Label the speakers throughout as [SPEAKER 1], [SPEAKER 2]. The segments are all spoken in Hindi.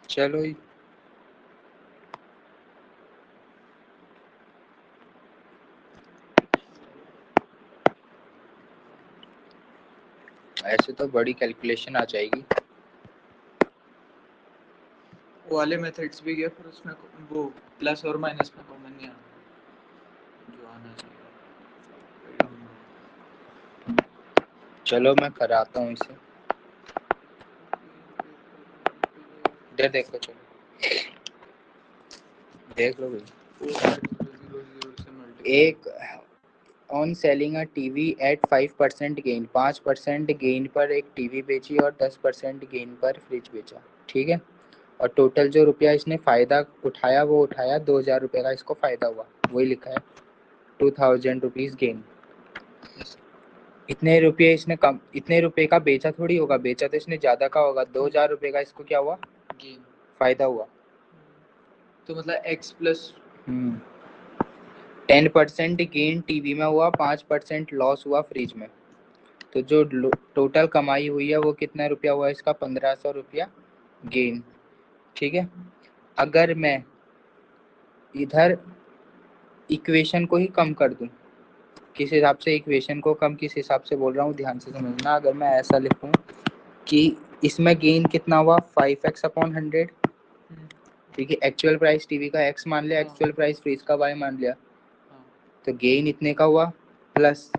[SPEAKER 1] चलो ही ऐसे तो बड़ी कैलकुलेशन आ जाएगी।
[SPEAKER 2] वो वाले मेथड्स भी गया, पर उसमें वो प्लस और माइनस में कॉमन नहीं आना जो आना चाहिए।
[SPEAKER 1] चलो मैं कराता हूँ इसे। इधर देखो, चलो देख लो भाई। एक on selling a TV at 5% gain, 5% gain पर एक टीवी बेची और 10% गेन पर फ्रिज बेचा। ठीक है, और टोटल जो रुपया इसने फायदा उठाया वो उठाया 2000 रुपये का इसको फायदा हुआ, वही लिखा है 2000 रुपीज गेन। इतने रुपये इसने कम, इतने रुपये का बेचा थोड़ी होगा, बेचा तो इसने ज्यादा का होगा। 2000 रुपये का इसको क्या हुआ,
[SPEAKER 2] गेन,
[SPEAKER 1] फायदा हुआ।
[SPEAKER 2] तो मतलब x प्लस
[SPEAKER 1] 10% गेन टीवी में हुआ, 5% लॉस हुआ फ्रिज में। तो जो टोटल कमाई हुई है वो कितना रुपया हुआ इसका, 1500 रुपया गेन। ठीक है, अगर मैं इधर इक्वेशन को ही कम कर दूं, किस हिसाब से इक्वेशन को कम, किस हिसाब से बोल रहा हूँ ध्यान से समझना। अगर मैं ऐसा लिखूं कि इसमें गेन कितना हुआ 5x/100, ठीक है, एक्चुअल प्राइस टीवी का x मान लिया, एक्चुअल प्राइस फ्रिज का y मान लिया, तो गेन इतने का हुआ प्लस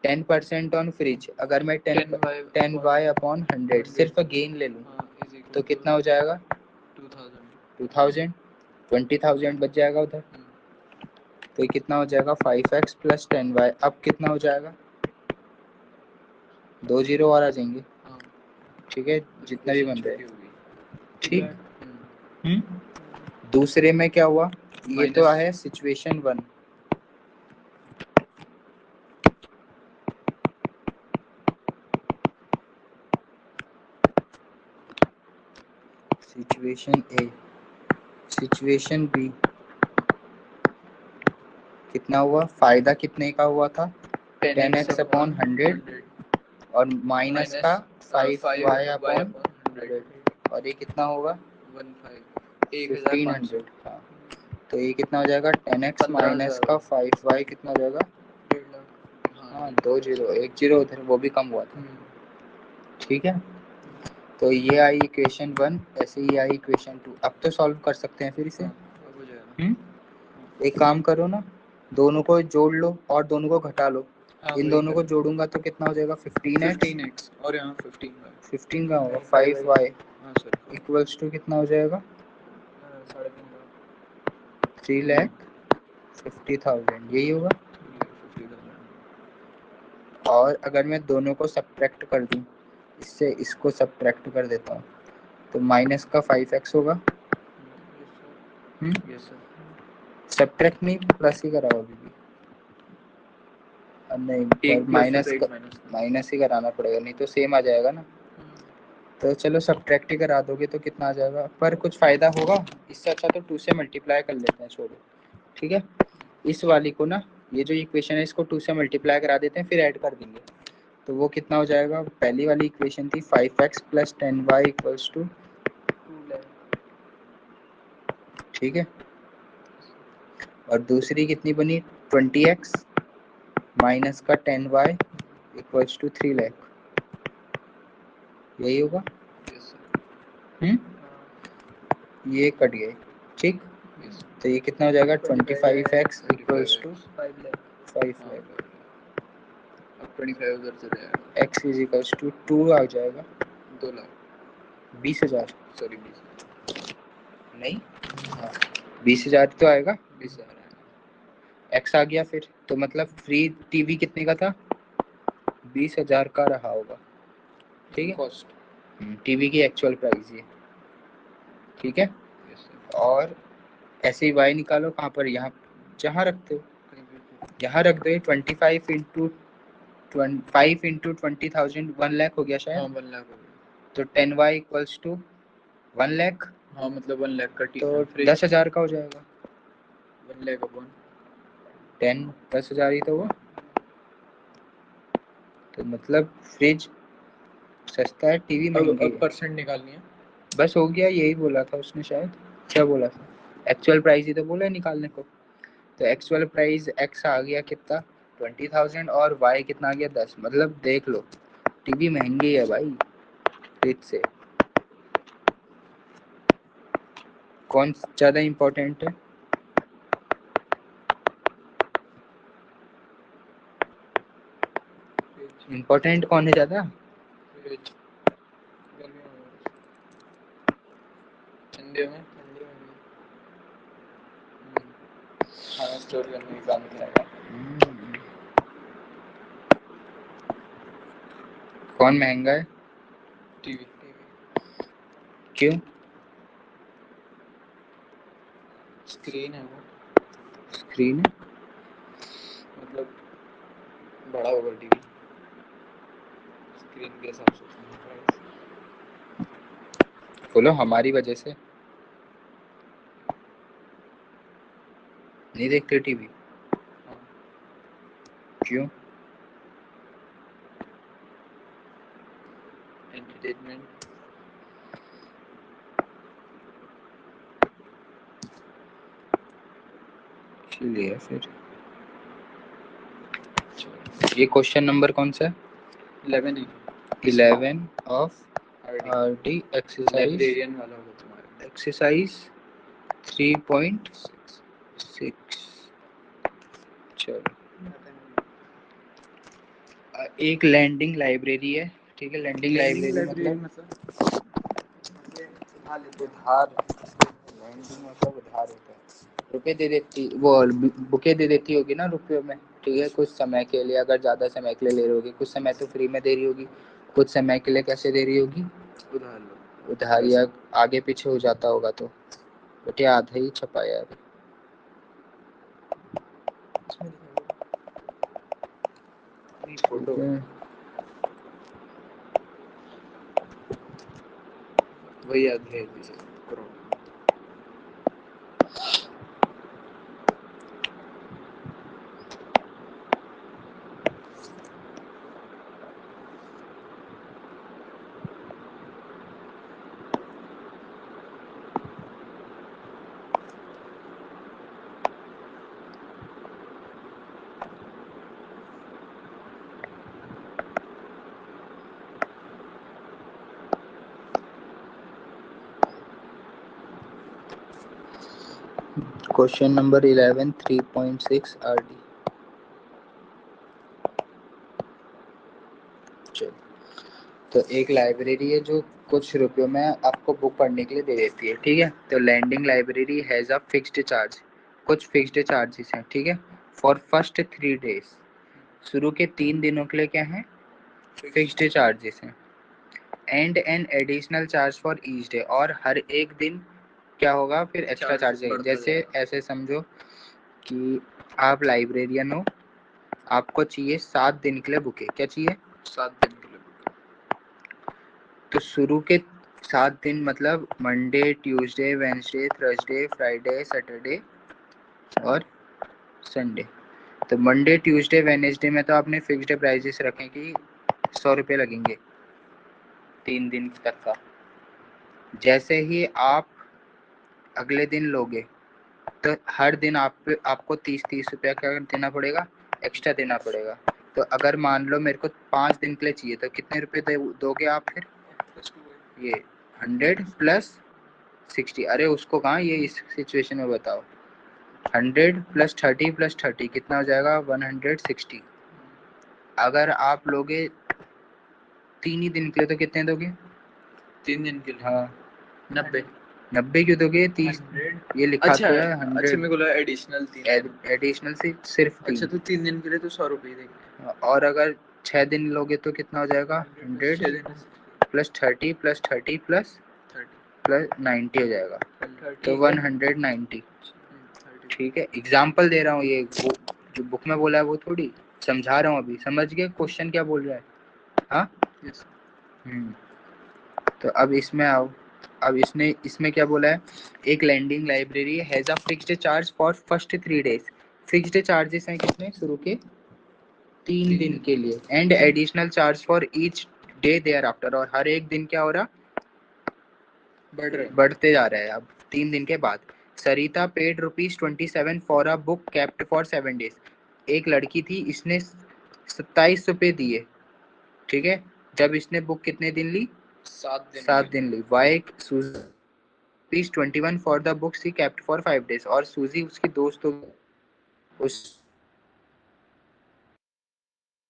[SPEAKER 1] 10% ऑन फ्रिज। अगर मैं 10y/100 सिर्फ गेन ले लूँ तो कितना हो जाएगा, 2000, 20,000 बच जाएगा उधर। तो ये कितना हो जाएगा 5x प्लस 10y। अब कितना हो जाएगा, 2 जीरो और आ जाएंगे। ठीक है, जितना भी बन रहा है। ठीक। दूसरे में क्या हुआ, ये तो है situation 1। Situation A, situation B कितना हुआ, फायदा कितने का हुआ था 10x/100 और माइनस का 5y/100, और ये कितना होगा 1500। हाँ, तो ये कितना हो जाएगा 10x माइनस का 5y कितना हो जाएगा, हाँ 2 जीरो, 1 जीरो उधर वो भी कम हुआ था। ठीक है, तो ये आई इक्वेशन 1, ऐसे ही आई इक्वेशन 2। अब तो सॉल्व कर सकते हैं फिर इसे। एक काम करो ना, दोनों को जोड़ लो और दोनों को घटा लो। इन दोनों को जोड़ूंगा तो कितना हो जाएगा 15x
[SPEAKER 2] और यहाँ
[SPEAKER 1] 15 का होगा 5y इक्वल्स टू कितना हो जाएगा 3,50,000, यही होगा। और अगर मैं दोनों को सब्ट्रैक्ट कर दूं, इससे इसको सब्ट्रैक्ट कर देता हूँ, तो माइनस का 5x होगा। सब्ट्रैक्ट नहीं, प्लस ही कराओ अभी भी। नहीं, माइनस ही कराना पड़ेगा, नहीं तो सेम आ जाएगा ना। तो चलो सब्ट्रैक्ट ही करा दोगे तो कितना आ जाएगा, पर कुछ फायदा होगा इससे अच्छा तो 2 से मल्टीप्लाई कर लेते हैं, छोड़ो। ठीक है, इस वाली को ना, ये जो इक्वेशन है इसको 2 से मल्टीप्लाई करा देते हैं, फिर ऐड कर देंगे। तो वो कितना हो जाएगा, पहली वाली इक्वेशन थी 5x plus 10y equals to 2 lakh. ठीक है, और दूसरी कितनी बनी 20x माइनस का 10y इक्वल्स टू 3 लाख, यही होगा। ये कट गए। ठीक, तो ये कितना हो जाएगा 25x इक्वल्स टू 5 लाख। 25 उधर चले जाएगा, x इज इक्वल्स टू 2 आ जाएगा 2 लाख 20,000, सॉरी 20 नहीं, हाँ 20,000 तो आएगा, 20,000 आएगा, x आ गया फिर। तो मतलब फ्री टीवी कितने का था 20,000 का रहा होगा। ठीक है, कॉस्ट टीवी की एक्चुअल प्राइस ये। ठीक है, और ऐसे ही y निकालो, कहाँ पर, यहाँ जहाँ रखते हो यहाँ रख दो। 25 इंटू 20,000 1 लाख हो गया शायद। हाँ 1 लाख हो गया, तो 10y इक्वल्स टू 1 लाख। हाँ मतलब 1 लाख का तो 10,000 का हो जाएगा 1 लाख अपॉन 10, 10,000 ही तो हुआ। तो मतलब फ्रिज सस्ता है, टीवी महंगी है। परसेंट निकालनी है, बस हो गया, यही बोला था उसने शायद। क्या बोला था? एक्चुअल प्राइस ही तो बोला है निकालने को। तो एक्चुअल प्राइस एक्स आ गया कितना, 20,000, और वाई कितना आ गया 10। मतलब देख लो टीवी महंगी है भाई फ्रिज से। कौन ज़्यादा इम्पोर्टेंट है? इम्पोर्टेंट कौन है ज़्यादा?
[SPEAKER 2] फ्रिज गर्मियों में, ठंडियों में भी खाना स्टोर करने के काम में आएगा।
[SPEAKER 1] कौन महंगा है?
[SPEAKER 2] टीवी
[SPEAKER 1] क्यों?
[SPEAKER 2] स्क्रीन है वो,
[SPEAKER 1] स्क्रीन है?
[SPEAKER 2] मतलब बड़ा होगा टीवी, स्क्रीन के हिसाब से उसमें प्राइस।
[SPEAKER 1] बोलो हमारी वजह से नहीं देखते टीवी?
[SPEAKER 2] हाँ,
[SPEAKER 1] क्यों?
[SPEAKER 2] एंटरटेनमेंट।
[SPEAKER 1] इसलिए फिर ये क्वेश्चन नंबर कौन सा है?
[SPEAKER 2] 11
[SPEAKER 1] 11 of
[SPEAKER 2] RD,
[SPEAKER 1] RD exercise,
[SPEAKER 2] librarian वाला होगा तुम्हारा।
[SPEAKER 1] एक्सरसाइज 3.6। चलो, एक लैंडिंग लाइब्रेरी है, ठीक है। लैंडिंग लाइब्रेरी मतलब उधार, लैंडिंग मतलब उधार होता है। रुपए दे देती वो, बुके दे देती होगी ना रुपयों में, ठीक है, कुछ समय के लिए। अगर ज़्यादा समय के लिए ले रही होगी, कुछ समय तो फ्री में दे रही होगी, कुछ समय के लिए कैसे दे रही होगी?
[SPEAKER 2] उधार लो,
[SPEAKER 1] उधार, या आगे पीछे हो जाता होगा तो। बेटे आधा ही छपाया अभी।
[SPEAKER 2] फोटो वही याद है करो।
[SPEAKER 1] Question number 11 3.6 RD. चलो, तो एक लाइब्रेरी है जो कुछ रुपयों में आपको बुक पढ़ने के लिए दे देती है, ठीक है। तो lending library has a fixed charge, कुछ फिक्स्ड चार्जेस हैं, ठीक है। फॉर फर्स्ट 3 डेज, शुरू के 3 दिनों के लिए क्या है? फिक्स्ड चार्जेस हैं। And an additional charge for each day, और हर एक दिन क्या होगा फिर? एक्स्ट्रा चार्ज है। जैसे ऐसे समझो कि आप लाइब्रेरियन हो, आपको चाहिए 7 दिन के लिए बुके। क्या चाहिए?
[SPEAKER 2] 7 दिन के लिए बुक।
[SPEAKER 1] तो शुरू के 7 दिन मतलब Monday, Tuesday, Wednesday, Thursday, Friday, Saturday और संडे। तो मंडे, ट्यूसडे, वेनेसडे में तो आपने फिक्स्ड प्राइजेस रखे कि 100 रुपये लगेंगे 3 दिन तक का। जैसे ही आप अगले दिन लोगे तो हर दिन आपको 30-30 रुपया क्या देना पड़ेगा? एक्स्ट्रा देना पड़ेगा। तो अगर मान लो मेरे को 5 दिन के लिए चाहिए तो कितने रुपए दोगे आप फिर? ये 100 प्लस 60। अरे उसको कहाँ, ये इस सिचुएशन में बताओ। 100 प्लस 30 प्लस 30 कितना हो जाएगा? 160। अगर आप लोगे 3 ही दिन के लिए तो कितने दोगे?
[SPEAKER 2] 3 दिन के लिए
[SPEAKER 1] हाँ
[SPEAKER 2] 90।
[SPEAKER 1] 90 क्यों दोगे? 30 ये लिखा
[SPEAKER 2] अच्छा
[SPEAKER 1] तो है
[SPEAKER 2] अच्छा,
[SPEAKER 1] 100
[SPEAKER 2] मेरे को लगा एडिशनल 3 दिन।
[SPEAKER 1] एडिशनल से सिर्फ 3।
[SPEAKER 2] अच्छा, तो 3 दिन के लिए तो 100 रुपये देंगे।
[SPEAKER 1] और अगर 6 दिन लोगे तो कितना हो जाएगा? 100
[SPEAKER 2] 6 दिन
[SPEAKER 1] प्लस 30 प्लस 30 प्लस
[SPEAKER 2] 30
[SPEAKER 1] प्लस 90 हो जाएगा, तो 190।
[SPEAKER 2] 30।
[SPEAKER 1] ठीक है, एग्जाम्पल दे रहा हूँ, ये वो जो बुक में बोला है वो थोड़ी समझा रहा हूँ। अभी समझ गए क्वेश्चन क्या बोल रहा है? हाँ।
[SPEAKER 2] यस।
[SPEAKER 1] तो अब इसमें आओ। अब इसमें क्या बोला है? एक lending library has a fixed charge for first 3 days. Fixed charges हैं कितने? शुरू के 3 दिन के लिए। And additional charge for each day thereafter, और हर एक दिन क्या हो रहा? बढ़ते जा रहा है। अब 3 दिन के बाद Sarita paid ₹27 for a book kept for 7 days. एक लड़की थी, इसने 27 रुपए दिए, ठीक है, जब इसने बुक कितने दिन ली? 7 दिन ली। Y ₹21 for the book she kept for 5 days. और सूजी उसकी दोस्त हो, उस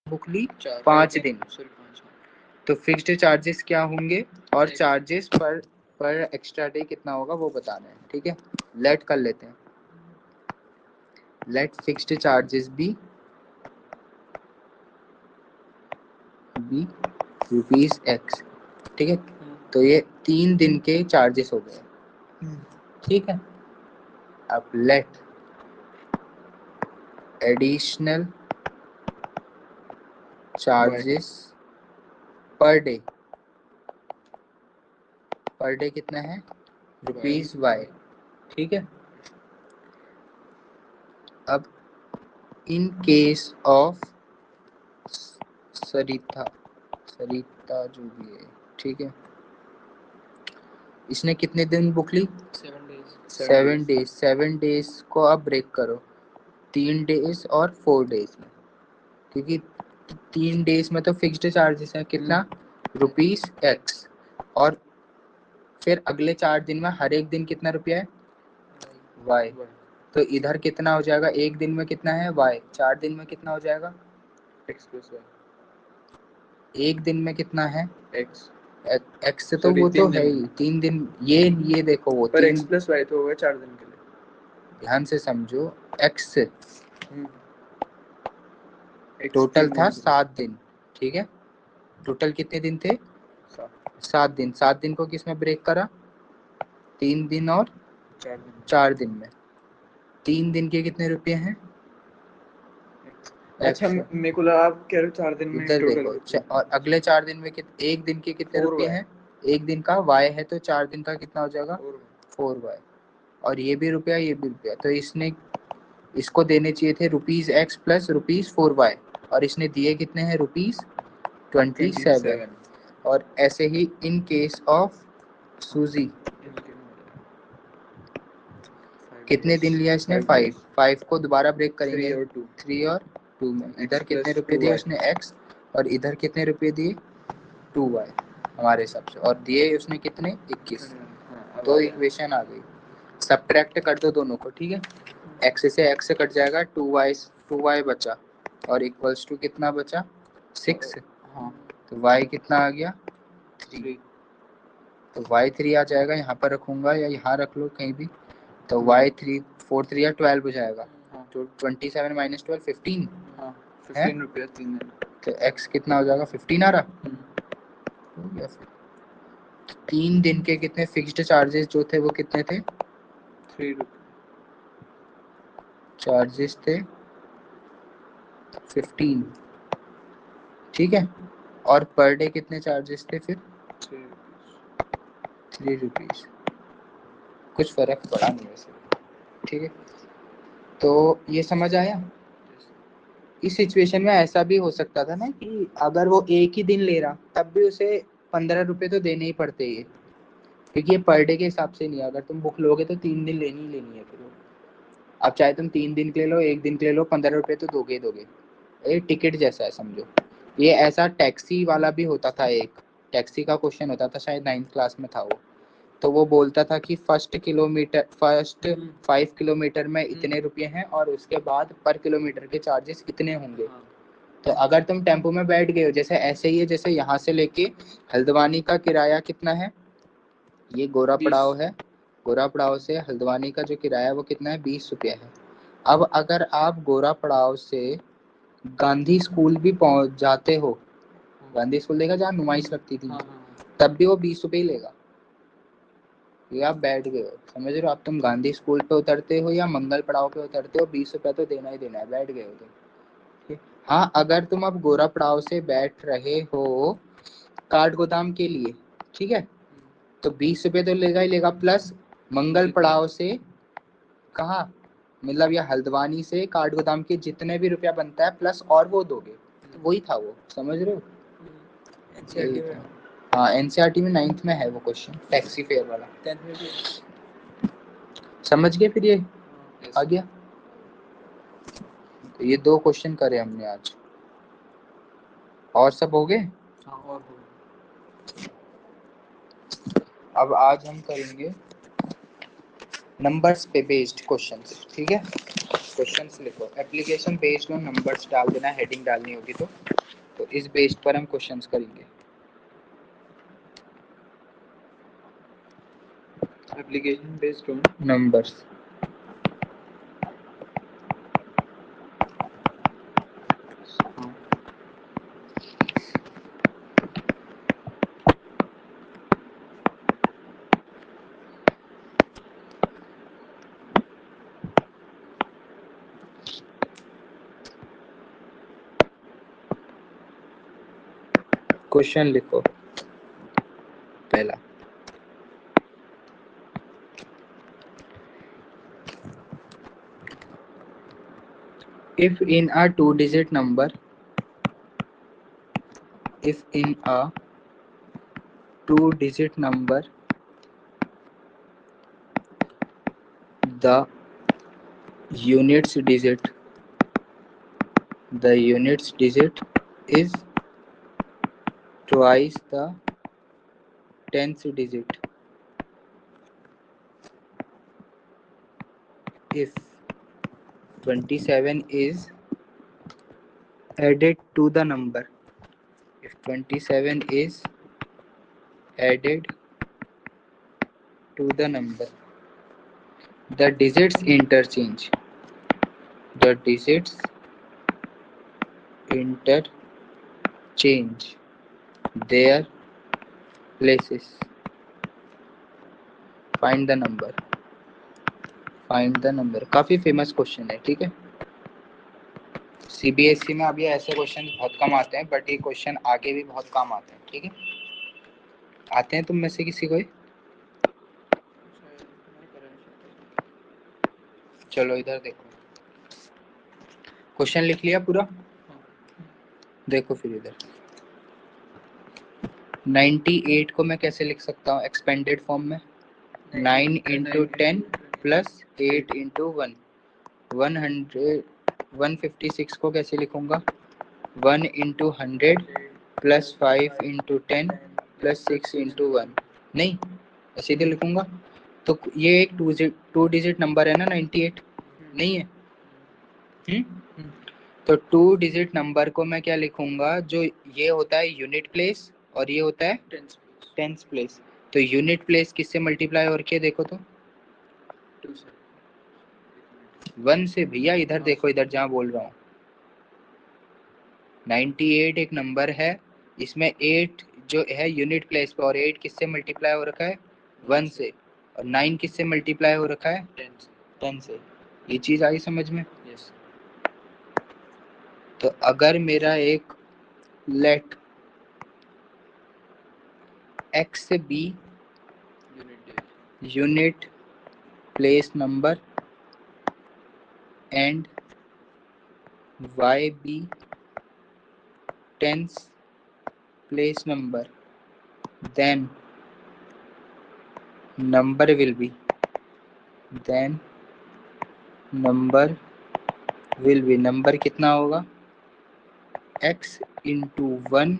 [SPEAKER 1] बुक ली 5 दिन। तो फिक्स्ड चार्जेस क्या होंगे और चार्जेस पर एक्स्ट्रा डे कितना होगा वो बताना है, ठीक है। लेट कर लेते हैं, let fixed charges be ₹X, ठीक है। तो ये 3 दिन के चार्जेस हो गए, ठीक है। अब let additional charges per day, per day कितना है? ₹Y, ठीक है। अब इन केस ऑफ सरिता जो भी है, ठीक है, इसने कितने दिन बुक ली? 7 डेज। 7 डेज को अब ब्रेक करो 3 डेज और 4 डेज में, क्योंकि 3 डेज में तो फिक्स्ड चार्जेस है कितना? ₹X। और फिर अगले 4 दिन में हर एक दिन कितना रुपया है? Y। तो इधर कितना हो जाएगा? एक दिन में कितना है? Y। 4 दिन में कितना हो जाएगा? X + Y। एक दिन में कितना है? X से तो वो तो है ही 3 दिन। ये देखो वो पर X + Y तो होगा 4 दिन के लिए। ध्यान से समझो, X टोटल था 7 दिन, ठीक है। टोटल कितने दिन थे? 7 दिन। 7 दिन को किसमें ब्रेक करा? 3 दिन और 4 दिन में। 3 दिन के कितने रुपए हैं?
[SPEAKER 2] अच्छा, मेरे को लगा आप कह रहे हो 4 दिन में
[SPEAKER 1] इधर
[SPEAKER 2] टोटल
[SPEAKER 1] देखो, और अगले 4 दिन में एक दिन के कितने रुपए हैं? एक दिन का Y है तो 4 दिन का कितना हो जाएगा? 4Y। और ये भी रुपया, ये भी रुपया, तो इसने इसको देने चाहिए थे ₹X प्लस ₹4Y, और इसने दिए कितने हैं? ₹27। और ऐसे ही इन केस ऑफ सूजी कितने दिन लिया इसने? 5। 5 को दोबारा ब्रेक करेंगे 3 और 2 में। इधर कितने रुपए दिए उसने? X। और इधर कितने रुपए दिए? 2Y हमारे हिसाब से। और दिए उसने कितने? 21। तो इक्वेशन आ गई। सब्ट्रैक्ट कर दो दोनों को, ठीक है। X से X कट जाएगा, 2Y बचा, और इक्वल्स टू कितना बचा? 6। हाँ, तो Y कितना आ गया? 3। तो Y3 आ जाएगा, यहाँ पर रखूंगा या यहाँ रख लो कहीं भी। तो Y3 4 3 या 12 हो जाएगा। तो 27 - 12 15। 15 रुपया 3 दिन। तो X कितना हो जाएगा? 15 आ रहा हो गया। फिर 3 दिन के कितने फिक्स्ड चार्जेस जो थे वो कितने थे? 3 रुपये। चार्जेस थे 15, ठीक है। और पर डे कितने चार्जेस थे फिर? 3 रुपीज। कुछ फर्क पड़ा नहीं वैसे, ठीक है। तो ये समझ आया। इस सिचुएशन में ऐसा भी हो सकता था ना कि अगर वो एक ही दिन ले रहा तब भी उसे 15 रुपए तो देने ही पड़ते हैं, क्योंकि ये पर डे के हिसाब से नहीं है। अगर तुम बुक लोगे तो 3 दिन लेनी ही लेनी है। फिर अब चाहे तुम 3 दिन के ले लो, एक दिन के ले लो, 15 रुपए तो दोगे ही दोगे। ये टिकट जैसा है समझो। ये ऐसा टैक्सी वाला भी होता था, एक टैक्सी का क्वेश्चन होता था, शायद 9th क्लास में था वो। तो वो बोलता था कि फर्स्ट 5 किलोमीटर में इतने रुपए हैं, और उसके बाद पर किलोमीटर के चार्जेस इतने होंगे। तो अगर तुम टेम्पो में बैठ गए हो, जैसे ऐसे ही है, जैसे यहाँ से लेके हल्द्वानी का किराया कितना है? ये गोरा पड़ाव है, गोरा पड़ाव से हल्द्वानी का जो किराया है वो कितना है? 20 रुपये है। अब अगर आप गोरा पड़ाव से गांधी स्कूल भी पहुंच जाते हो, गांधी स्कूल देखा जहाँ नुमाइश लगती थी, तब भी वो 20 रुपये ही लेगा। ये आप बैठ गए हो, समझ रहे हो। आप तुम गांधी स्कूल पे उतरते हो या मंगल पड़ाव पे उतरते हो, 20 रुपया तो देना ही देना है, बैठ गए हो तुम। हाँ, अगर तुम अब गोरा पड़ाव से बैठ रहे हो काठ गोदाम के लिए, ठीक है, तो 20 रुपये तो लेगा ही लेगा, प्लस मंगल पड़ाव से कहाँ, मतलब या हल्द्वानी से काठ गोदाम के जितने भी रुपया बनता है प्लस और वो दोगे। तो वही था वो, समझ रहे हो। यही था। हाँ एनसीईआरटी में 9th में है वो क्वेश्चन, टैक्सी फेयर वाला।
[SPEAKER 2] 10th में भी है।
[SPEAKER 1] समझ गए फिर ये
[SPEAKER 2] Yes.
[SPEAKER 1] आ गया। तो ये 2 क्वेश्चन करे हमने आज, और सब हो गए।
[SPEAKER 2] हाँ और हो।
[SPEAKER 1] अब आज हम करेंगे नंबर्स पे बेस्ड क्वेश्चंस, ठीक है। क्वेश्चंस लिखो, एप्लीकेशन बेस्ड ऑन नंबर्स डाल देना, हेडिंग डालनी होगी तो इस बेस्ड पर हम क्वेश्चंस करेंगे।
[SPEAKER 2] Application based on
[SPEAKER 1] numbers, question लिखो पहला, if in a 2-digit number, if in a 2-digit number the units digit is twice the 10th digit, if 27 is added to the number, if 27 is added to the number, the digits interchange their places, find the number। काफी फेमस क्वेश्चन है, ठीक है। सीबीएसई में अब ये ऐसे क्वेश्चन बहुत कम आते हैं, बट ये क्वेश्चन आगे भी बहुत काम आते हैं, ठीक है। आते हैं तुम में से किसी को? चलो इधर देखो, क्वेश्चन लिख लिया पूरा? देखो फिर इधर 98 को मैं कैसे लिख सकता हूँ एक्सपेंडेड फॉर्म में? 9 इंटू 10 प्लस 8 इंटू 1, 156 को कैसे लिखूंगा? 1 into 100 plus 5 into 10 plus 6 into 1, नहीं ऐसे ही लिखूंगा। तो ये एक 2 डिजिट नंबर है ना 98, नहीं है? तो 2 डिजिट नंबर को मैं क्या लिखूंगा? जो ये होता है यूनिट प्लेस और ये होता है टेंस प्लेस। तो यूनिट प्लेस किससे मल्टीप्लाई और के देखो तो 1 से। भैया इधर देखो, इधर जहाँ बोल रहा हूँ 98 एक नंबर है, इसमें 8 जो है यूनिट प्लेस पे, और 8 किससे मल्टीप्लाई हो रखा है? 1 से। और 9 किससे मल्टीप्लाई हो रखा है? 10 से। ये चीज आई समझ में?
[SPEAKER 2] yes.
[SPEAKER 1] तो अगर मेरा एक let x be unit place number and y be tens place number, then number will be number कितना होगा? x into 1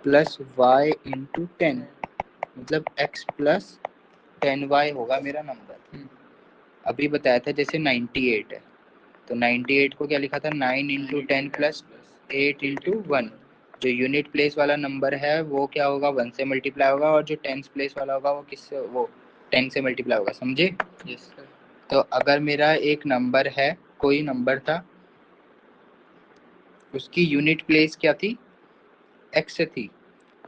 [SPEAKER 1] plus y into 10, मतलब x प्लस 10y होगा मेरा नंबर। अभी बताया था जैसे 98 है, तो 98 को क्या लिखा था? 9 इंटू 10 प्लस 8 इंटू 1। जो यूनिट प्लेस वाला नंबर है वो क्या होगा? 1 से मल्टीप्लाई होगा, और जो टेंस प्लेस वाला होगा वो किससे? वो 10 से मल्टीप्लाई होगा, समझे?
[SPEAKER 2] yes,
[SPEAKER 1] तो अगर मेरा एक नंबर है, कोई नंबर था, उसकी यूनिट प्लेस क्या थी? x थी,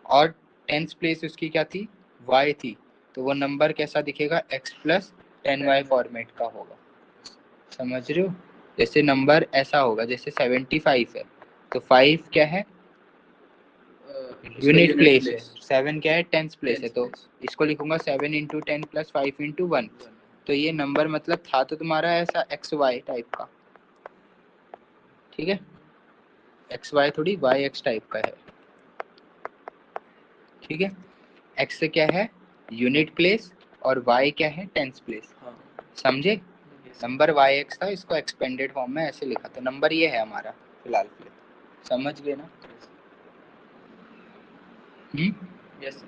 [SPEAKER 1] और टेंस प्लेस उसकी क्या थी? y थी। तो वो नंबर कैसा दिखेगा? x प्लस 10y फॉर्मेट का होगा, समझ रहे हो? जैसे नंबर ऐसा होगा, जैसे 75 है, तो 5 क्या है? यूनिट प्लेस है। 7 क्या है? टेंस प्लेस है। तो इसको लिखूंगा 7 इंटू 10 प्लस 5 इंटू 1। तो ये नंबर मतलब था तो तुम्हारा ऐसा XY टाइप का, ठीक है। एक्स वाई थोड़ी वाई एक्स टाइप का है, ठीक है। एक्स से क्या है यूनिट प्लेस और वाई क्या है टेंस प्लेस,
[SPEAKER 2] हाँ
[SPEAKER 1] समझे। नंबर वाई एक्स था, इसको एक्सपेंडेड फॉर्म में ऐसे लिखा, तो नंबर ये है हमारा फिलहाल के लिए, समझ गए ना।
[SPEAKER 2] यस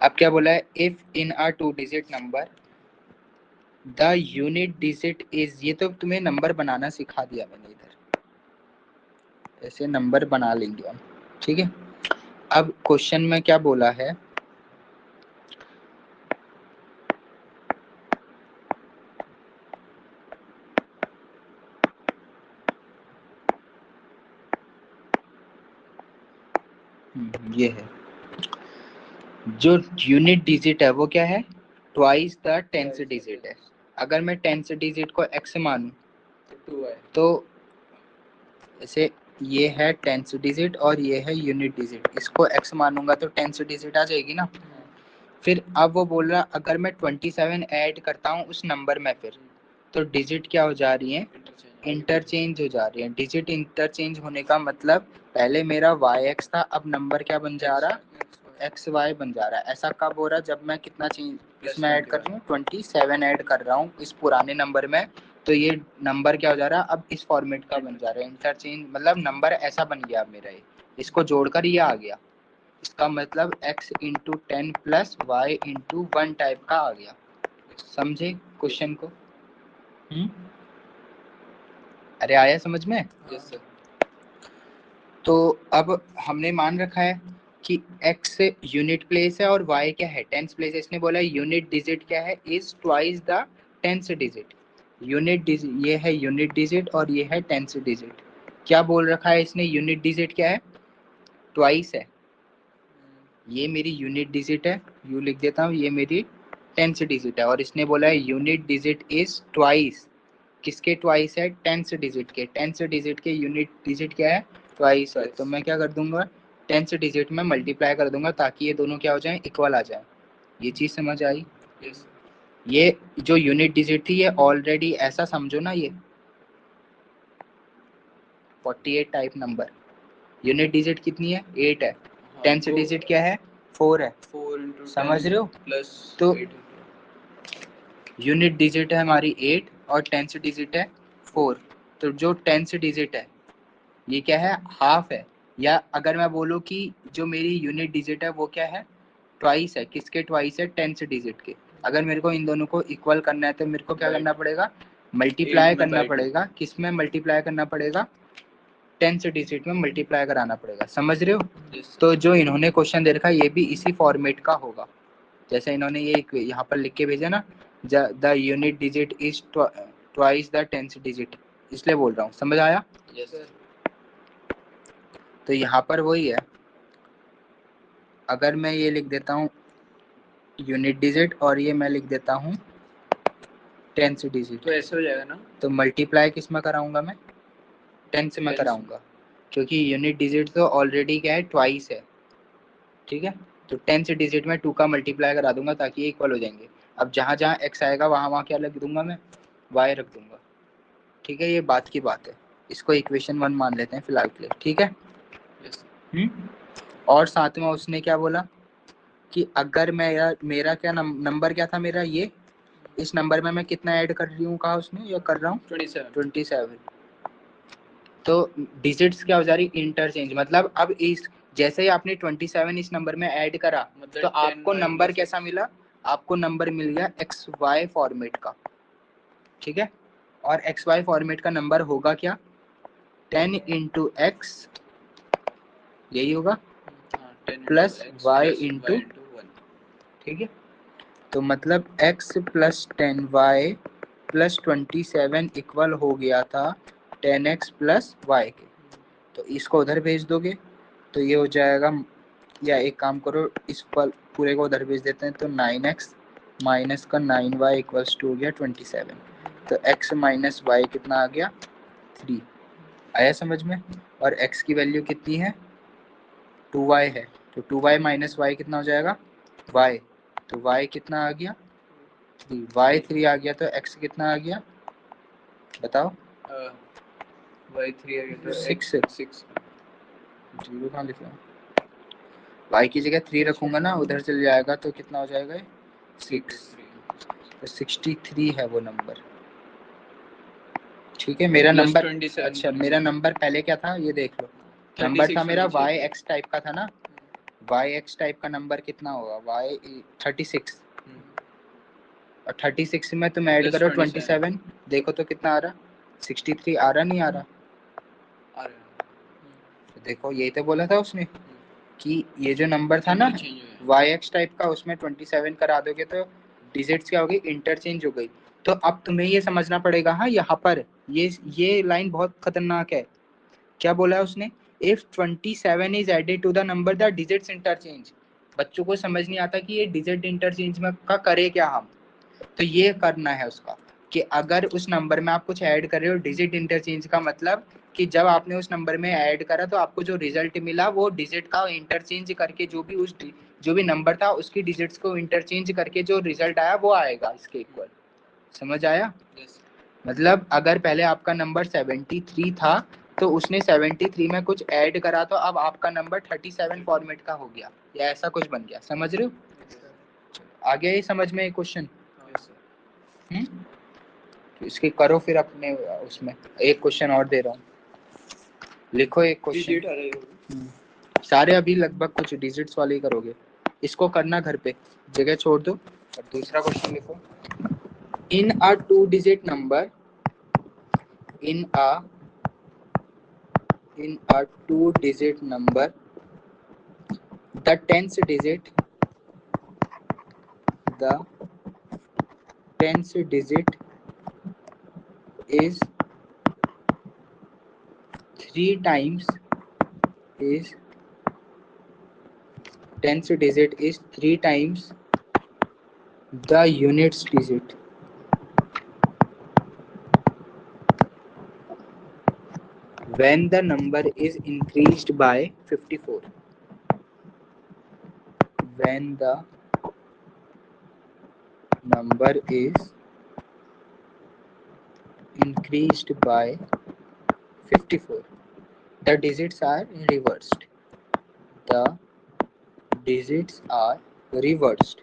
[SPEAKER 1] अब क्या बोला है, if in a 2 digit number the unit digit is, ये तो तुम्हें नंबर बनाना सिखा दिया मैंने इधर, ऐसे नंबर बना लेंगे हम, ठीक है। अब क्वेश्चन में क्या बोला है, ये है जो यूनिट डिजिट है वो क्या है ट्वाइस द टेंस डिजिट है। अगर मैं टेंस डिजिट को एक्स मानूं तो ऐसे ये है टेंस डिजिट और ये है यूनिट डिजिट, इसको एक्स मानूंगा तो टेंस डिजिट आ जाएगी ना। फिर अब वो बोल रहा अगर मैं 27 ऐड करता हूँ उस नंबर में फिर तो डिजिट क्या हो जा रही है इंटरचेंज हो जा रही है। डिजिट इंटरचेंज होने का मतलब पहले मेरा वाई एक्स था, अब नंबर क्या बन जा रहा एक्स वाई बन जा रहा है। ऐसा कब हो रहा है जब मैं कितना चेंज इसमें ऐड कर रहा हूँ 27 ऐड कर रहा हूँ इस पुराने नंबर में, तो ये नंबर क्या हो जा रहा है अब इस फॉर्मेट का बन जा रहा है इंटरचेंज, मतलब नंबर ऐसा बन गया मेरा ये, इसको जोड़कर ये आ गया, इसका मतलब x into 10 plus y into 1 type का आ गया, समझे क्वेश्चन को। अरे आया समझ में।
[SPEAKER 2] Yes sir.
[SPEAKER 1] तो अब हमने मान रखा है कि x यूनिट प्लेस है और y क्या है टेंस प्लेस है। इसने बोला यूनिट डिजिट क्या है is twice the tens digit, unit digit ये है यूनिट डिजिट और ये है टेंस डिजिट। क्या बोल रखा है इसने यूनिट डिजिट क्या है ट्वाइस है, ये मेरी यूनिट डिजिट है यू लिख देता हूँ, ये मेरी टेंस डिजिट है और इसने बोला है यूनिट डिजिट इज ट्वाइस, किसके ट्वाइस है टेंस डिजिट के, टेंस डिजिट के यूनिट डिजिट क्या है ट्वाइस है। तो मैं क्या कर दूंगा टेंस डिजिट में मल्टीप्लाई कर दूंगा ताकि ये दोनों क्या हो जाए इक्वल आ जाए। ये चीज समझ आई।
[SPEAKER 2] यस
[SPEAKER 1] ये जो यूनिट डिजिट थी ये ऑलरेडी ऐसा समझो ना, ये 48 टाइप नंबर, यूनिट डिजिट कितनी है 8 है, टेंस डिजिट क्या है 4 है,
[SPEAKER 2] 4
[SPEAKER 1] समझ रहे हो।
[SPEAKER 2] प्लस
[SPEAKER 1] तो यूनिट डिजिट है हमारी 8 और टेंस डिजिट है 4, तो जो टेंस डिजिट है ये क्या है हाफ है, या अगर मैं बोलूँ कि जो मेरी यूनिट डिजिट है वो क्या है ट्वाइस है, किसके ट्वाइस है टेंस डिजिट के। अगर मेरे को इन दोनों को इक्वल करना है तो मेरे को क्या करना पड़ेगा मल्टीप्लाई करना पड़ेगा, किस में मल्टीप्लाई करना पड़ेगा टेंस डिजिट में मल्टीप्लाई कराना पड़ेगा, समझ रहे हो। तो जो इन्होंने क्वेश्चन दे रखा है ये भी इसी फॉर्मेट का होगा, जैसे इन्होंने ये यहाँ पर लिख के भेजा ना the unit digit is twice the tens digit, इसलिए बोल रहा हूँ, समझ आया।
[SPEAKER 2] यस
[SPEAKER 1] तो यहाँ पर वही है, अगर मैं ये लिख देता हूँ यूनिट डिजिट और ये मैं लिख देता हूँ टेंस डिजिट,
[SPEAKER 2] तो ऐसे हो जाएगा ना।
[SPEAKER 1] तो मल्टीप्लाई किस में कराऊंगा मैं टेंस में कराऊंगा, क्योंकि यूनिट डिजिट तो ऑलरेडी क्या है ट्वाइस है, ठीक है। तो टेंस डिजिट में 2 का मल्टीप्लाई करा दूंगा ताकि ये इक्वल हो जाएंगे। अब जहाँ जहाँ x आएगा वहाँ वहाँ क्या रख दूंगा मैं y रख दूंगा, ठीक है। ये बात की बात है, इसको इक्वेशन 1 मान लेते हैं फिलहाल के लिए, ठीक है। और साथ में उसने क्या बोला कि अगर मेरा क्या नंबर क्या था मेरा ये, इस नंबर में मैं कितना ऐड कर रही हूँ कहा उसने या कर रहा हूँ 27, तो डिजिट्स क्या हो जा रही इंटरचेंज, मतलब अब इस जैसे ही आपने 27 इस नंबर में ऐड करा तो आपको नंबर कैसा मिला, आपको नंबर मिल गया एक्स वाई फॉर्मेट का, ठीक है। और एक्स वाई फॉर्मेट का नंबर होगा क्या 10 इंटू एक्स, यही होगा प्लस वाई इंटू, ठीक है। तो मतलब x plus 10y plus 27 equal हो गया था 10x प्लस वाई के, तो इसको उधर भेज दोगे तो ये हो जाएगा, या एक काम करो इस पर पूरे को उधर भेज देते हैं, तो 9x माइनस का 9y इक्वल्स टू हो गया 27, तो x माइनस वाई कितना आ गया 3, आया समझ में। और x की वैल्यू कितनी है 2y है, तो 2y माइनस वाई कितना हो जाएगा y, तो y कितना आ गया 3, y 3 आ गया, तो x कितना आ गया बताओ
[SPEAKER 2] y3 है तो
[SPEAKER 1] 6
[SPEAKER 2] 6
[SPEAKER 1] जीरो कहाँ लिखा है? y की जगह 3 रखूंगा ना, उधर चल जाएगा तो कितना हो जाएगा? 6। तो 63 है वो नंबर। ठीक है, मेरा नंबर, अच्छा मेरा नंबर पहले क्या था ये देख लो। नंबर था मेरा yx टाइप का था ना, yx टाइप का नंबर कितना होगा? y 36 और 36 में तुम ऐड करो 27, देखो तो कितना आ रहा? 63 आ रहा नहीं आ रहा? तो देखो यही तो बोला था उसने कि ये जो नंबर था ना yx टाइप का, उसमें 27 करा दोगे तो डिजिट्स क्या होगी? इंटरचेंज हो गई। तो अब तुम्हें ये समझना पड़ेगा, हाँ यहाँ पर ये लाइन बहुत खतरनाक है। क्या बोला है उसने? If 27 is added to the number the digits interchange. बच्चों को समझ नहीं आता कि ये डिजिट इंटरचेंज में का करे क्या हम। तो ये करना है उसका कि अगर उस नंबर में आप कुछ ऐड कर रहे हो, डिजिट इंटरचेंज का मतलब कि जब आपने उस नंबर में ऐड करा तो आपको जो रिजल्ट मिला वो डिजिट का इंटरचेंज करके जो भी नंबर था उसकी डिजिट्स को इंटरचेंज करके जो रिजल्ट आया वो आएगा इसके इक्वल। समझ आया? मतलब अगर पहले आपका नंबर 73 था तो उसने 73 में कुछ ऐड करा तो अब आपका नंबर 37 फॉर्मेट का हो गया, या ऐसा कुछ बन गया। समझ रहे हो? आ गया ये समझ में क्वेश्चन? तो इसके करो फिर अपने उसमें। एक क्वेश्चन और दे रहा हूँ, लिखो एक क्वेश्चन। सारे अभी लगभग कुछ डिजिट्स वाले ही करोगे, इसको करना घर पे, जगह छोड़ दो। और दूसरा क्वेश्चन लिखो। इन अ 2 digit number, in a 2 digit number, the 10th digit is 3 times, is 10th digit is 3 times the units digit when the number is increased by 54. When the number is increased by 54, the digits are reversed. The digits are reversed.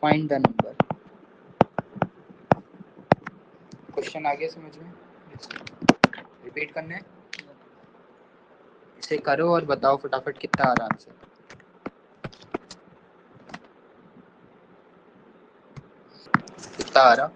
[SPEAKER 1] Find the number. Question आ गया समझ में? रिपीट करना है, इसे करो और बताओ फटाफट कितना आ रहा आंसर। कितना आ रहा?